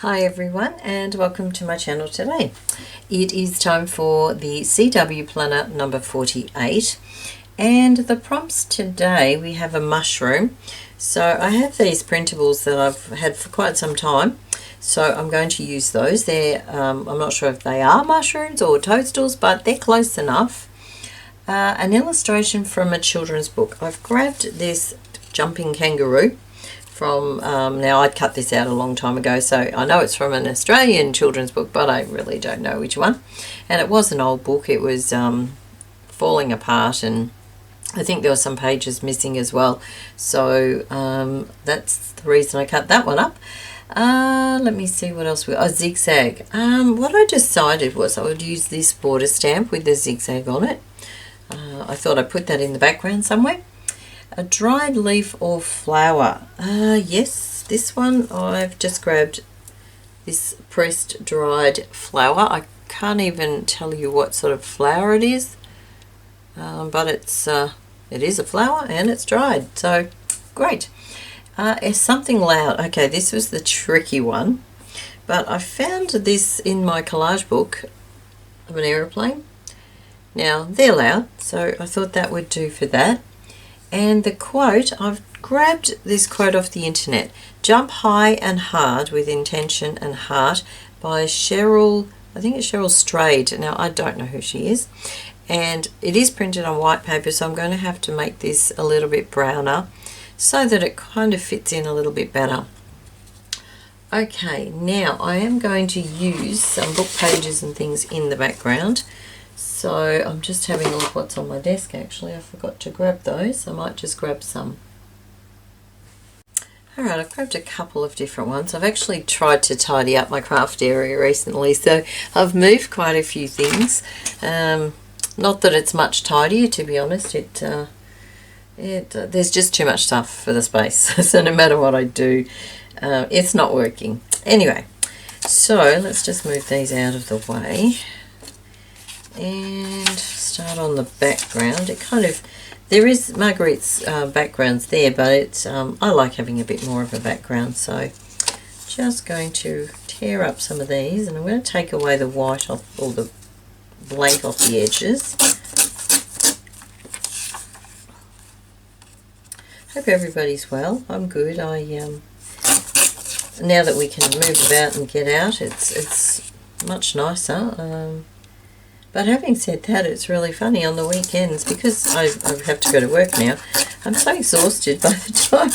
Hi everyone and welcome to my channel today. It is time for the CW planner number 48 and the prompts today we have a mushroom. So I have these printables that I've had for quite some time, so I'm going to use those. I'm not sure if they are mushrooms or toadstools, but they're close enough. An illustration from a children's book. I've grabbed this jumping kangaroo from, now I'd cut this out a long time ago, so I know it's from an Australian children's book, but I really don't know which one. And it was an old book. It was falling apart, and I think there were some pages missing as well. So that's the reason I cut that one up. Let me see what else zigzag. What I decided was I would use this border stamp with the zigzag on it. I thought I'd put that in the background somewhere. A dried leaf or flower. Yes, this one I've just grabbed this pressed dried flower. I can't even tell you what sort of flower it is, but it is a flower and it's dried, so great. It's something loud. Okay, this was the tricky one, but I found this in my collage book of an aeroplane. Now they're loud, so I thought that would do for that. And the quote, I've grabbed this quote off the internet. Jump high and hard with intention and heart, by Cheryl, I think it's Cheryl Strayed. Now I don't know who she is. And it is printed on white paper, so I'm going to have to make this a little bit browner so that it kind of fits in a little bit better. Okay, now I am going to use some book pages and things in the background. So I'm just having a look what's on my desk. Actually, I forgot to grab those. I might just grab some. Alright, I've grabbed a couple of different ones. I've actually tried to tidy up my craft area recently, so I've moved quite a few things. Not that it's much tidier, to be honest. There's just too much stuff for the space, so no matter what I do, it's not working. Anyway, so let's just move these out of the way and start on the background. It kind of, there is Margarete's backgrounds there, but it's I like having a bit more of a background, so just going to tear up some of these, and I'm going to take away the white off, or the blank off the edges. Hope everybody's well. I'm good. Now that we can move about and get out, it's much nicer. But having said that, it's really funny on the weekends, because I have to go to work now. I'm so exhausted by the time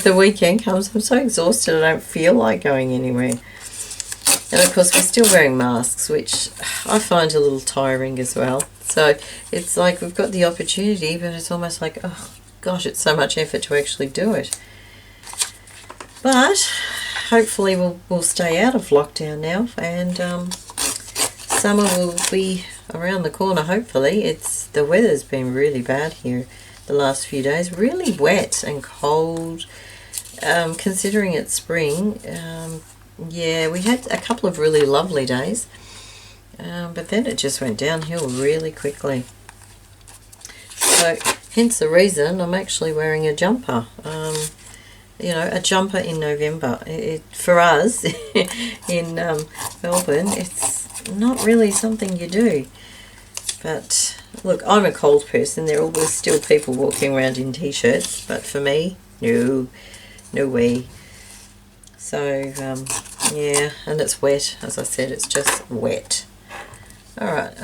the weekend comes. I'm so exhausted I don't feel like going anywhere. And of course we're still wearing masks, which I find a little tiring as well. So it's like we've got the opportunity, but it's almost like, oh gosh, it's so much effort to actually do it. But hopefully we'll stay out of lockdown now, and summer will be around the corner, hopefully. The weather's been really bad here the last few days, really wet and cold, considering it's spring. Yeah, we had a couple of really lovely days, but then it just went downhill really quickly. So hence the reason I'm actually wearing a jumper. You know, a jumper in November. For us in Melbourne, it's not really something you do. But look, I'm a cold person. There are always still people walking around in t-shirts, but for me, no way. So yeah, and it's wet. As I said, it's just wet. Alright,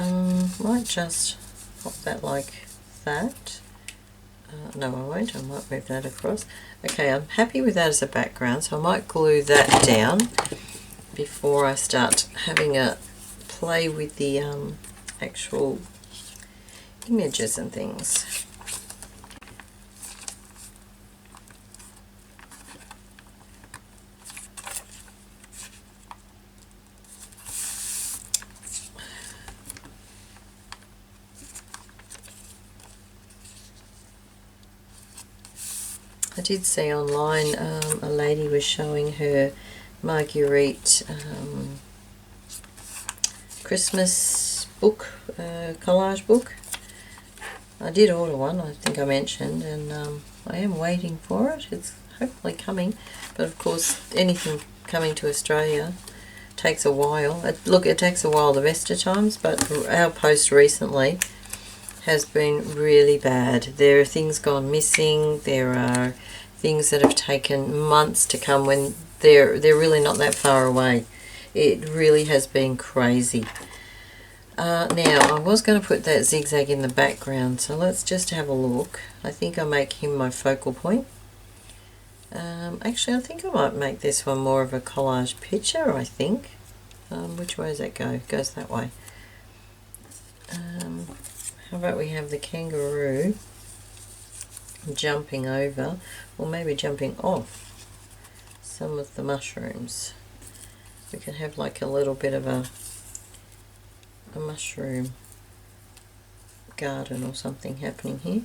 might just pop that like that. No, I won't. I might move that across. Okay, I'm happy with that as a background, so I might glue that down before I start having a play with the actual images and things. I did see online a lady was showing her Margarete Christmas book, collage book. I did order one, I think I mentioned, and I am waiting for it. It's hopefully coming, but of course anything coming to Australia takes a while. It takes a while the rest of times, but our post recently has been really bad. There are things gone missing. There are things that have taken months to come when they're really not that far away. It really has been crazy. Now, I was going to put that zigzag in the background, so let's just have a look. I think I'll make him my focal point. Actually, I think I might make this one more of a collage picture, I think. Which way does that go? It goes that way. How about we have the kangaroo jumping over, or maybe jumping off some of the mushrooms. We can have like a little bit of a mushroom garden or something happening here.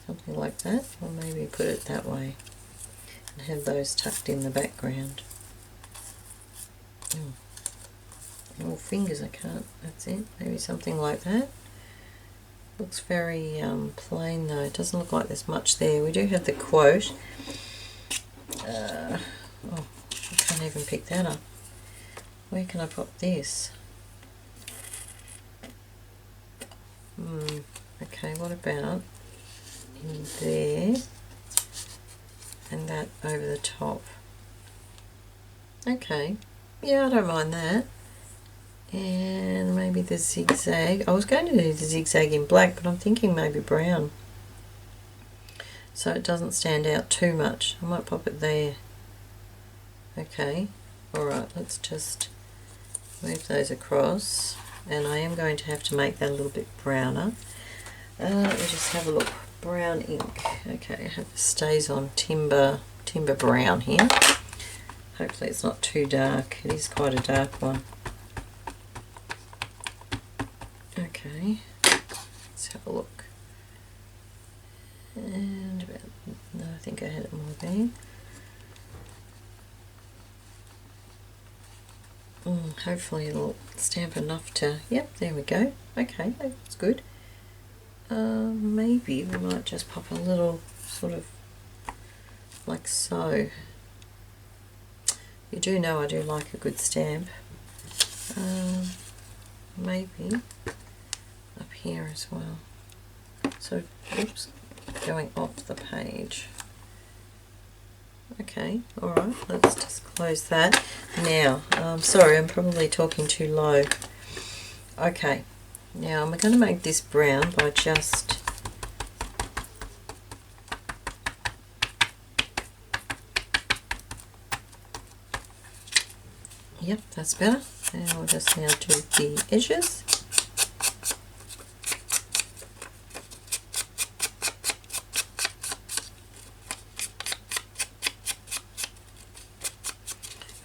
Something like that, or maybe put it that way and have those tucked in the background. Oh, fingers, I can't, that's it. Maybe something like that. Looks very plain though, it doesn't look like there's much there. We do have the quote. Oh, I can't even pick that up. Where can I put this? Okay, what about in there and that over the top? Okay, yeah, I don't mind that. And maybe the zigzag. I was going to do the zigzag in black, but I'm thinking maybe brown, so it doesn't stand out too much. I might pop it there. Okay, alright, let's just move those across. And I am going to have to make that a little bit browner. Let me just have a look. Brown ink. Okay, I hope it stays on timber brown here. Hopefully it's not too dark. It is quite a dark one. Okay, let's have a look. And no, I think I had it more there. Hopefully it'll stamp enough to, yep, there we go. Okay, that's good. Maybe we might just pop a little sort of like so. You do know I do like a good stamp. Maybe up here as well. So, oops, going off the page. Okay, alright, let's just close that. Now, sorry, I'm probably talking too low. Okay, now I'm going to make this brown by just yep, that's better. And we'll just now do the edges.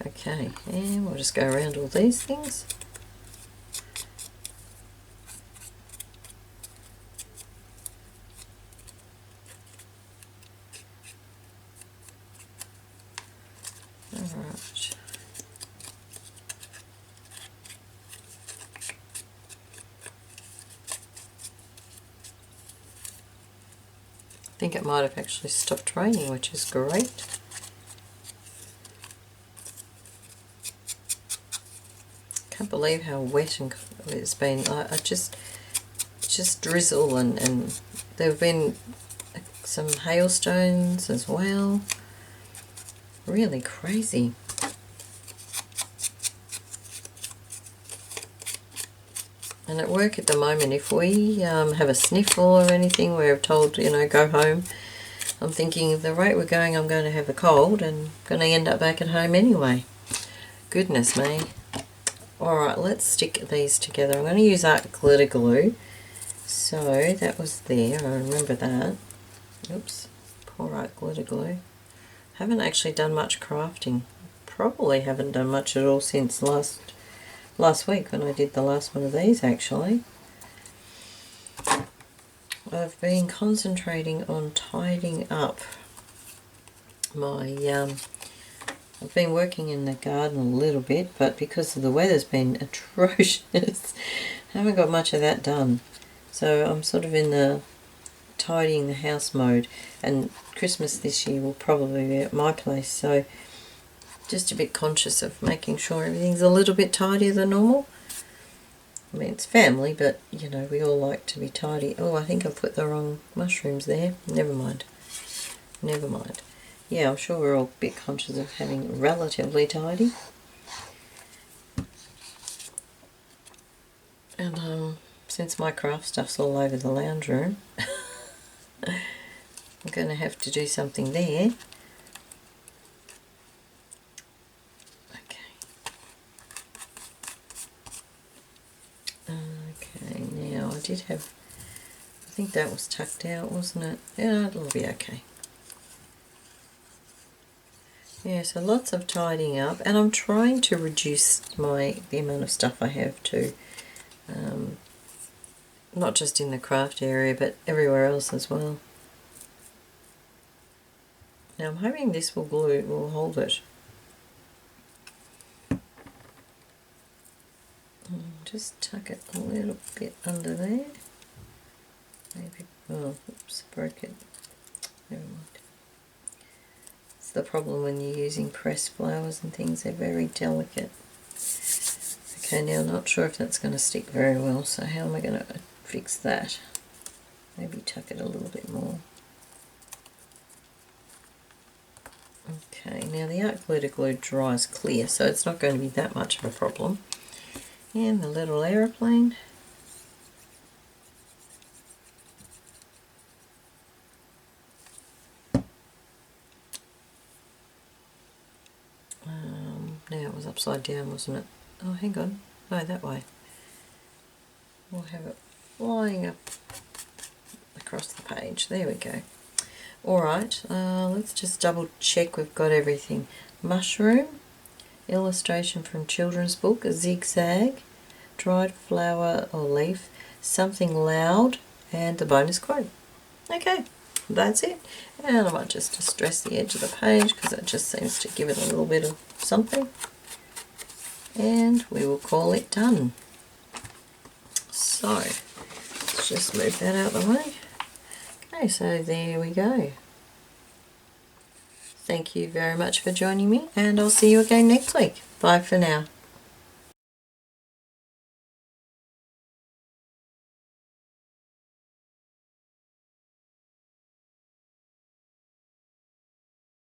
Okay, and we'll just go around all these things. Alright. I think it might have actually stopped raining, which is great. Can't believe how wet and it's been. I just drizzle and there have been some hailstones as well. Really crazy. And at work at the moment, if we have a sniffle or anything, we're told, you know, go home. I'm thinking, at the rate we're going, I'm going to have a cold and going to end up back at home anyway. Goodness me. Alright, let's stick these together. I'm going to use art glitter glue. So, that was there, I remember that. Oops, poor art glitter glue. Haven't actually done much crafting. Probably haven't done much at all since last week when I did the last one of these actually. I've been concentrating on tidying up my I've been working in the garden a little bit, but because the weather's been atrocious, I haven't got much of that done. So I'm sort of in the tidying the house mode, and Christmas this year will probably be at my place, so just a bit conscious of making sure everything's a little bit tidier than normal. I mean, it's family, but, you know, we all like to be tidy. Oh, I think I've put the wrong mushrooms there. Never mind. Never mind. Yeah, I'm sure we're all a bit conscious of having relatively tidy. And since my craft stuff's all over the lounge room, I'm going to have to do something there. Okay, now I did have, I think that was tucked out, wasn't it? Yeah, it'll be okay. Yeah, so lots of tidying up, and I'm trying to reduce the amount of stuff I have too. Not just in the craft area, but everywhere else as well. Now I'm hoping this will hold it. Just tuck it a little bit under there. Maybe, oh, oops, broke it. Never mind. It's the problem when you're using pressed flowers and things, they're very delicate. Okay, now not sure if that's going to stick very well, so how am I going to fix that? Maybe tuck it a little bit more. Okay, now the art glitter glue dries clear, so it's not going to be that much of a problem. And the little aeroplane. Now it was upside down, wasn't it? Oh, hang on. No, that way. We'll have it flying up across the page. There we go. Alright, let's just double check we've got everything. Mushroom, illustration from children's book, a zigzag, dried flower or leaf, something loud, and the bonus quote. Okay, that's it. And I might just distress the edge of the page because it just seems to give it a little bit of something. And we will call it done. So, let's just move that out of the way. Okay, so there we go. Thank you very much for joining me, and I'll see you again next week. Bye for now.